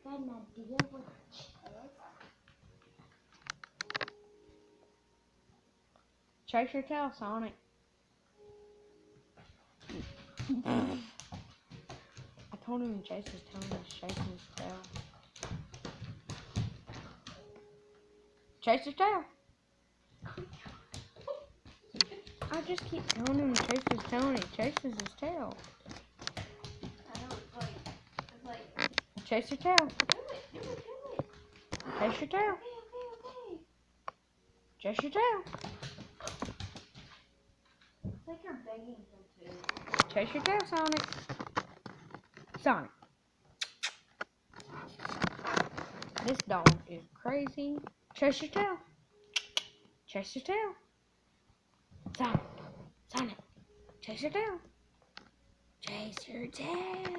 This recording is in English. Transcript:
Got an idea with Chase your tail, Sonic. I told him to chase his tail and he's chasing his tail. Chase his tail. I just keep telling him to chase his tail and he chases his tail. I know it's like Chase your tail. do it. Chase your tail. Okay. Chase your tail. It's like you're begging him to. Chase your tail, Sonic. Sonic. This dog is crazy. Chase your tail. Chase your tail. Sonic. Sonic. Chase your tail. Chase your tail.